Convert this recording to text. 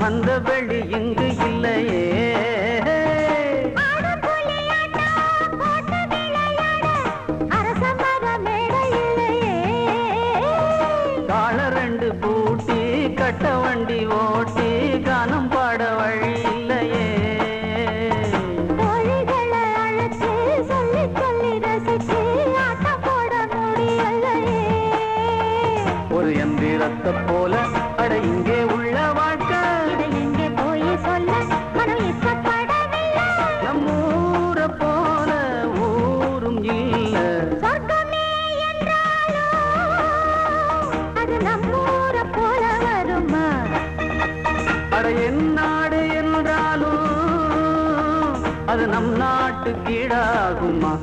அந்த வெளி இங்கு இல்லையே. கால ரெண்டு பூட்டி கட்ட வண்டி ஓட்டி கானம் பாட வழி இல்லையே. ஒரு எந்திரத்தை போல அட இங்கே உள்ள வாழ்க்கை எங்கே போய் சொல்ல மனம் இஷ்டப்படவில்லை. நம்மூரை போல ஊரும் இல்ல. சொர்க்கமே என்றாலும் அது நம்மூரை போல வருமா? அட என் நாடு என்றாலும் அது நம் நாட்டு கீழாகுமா?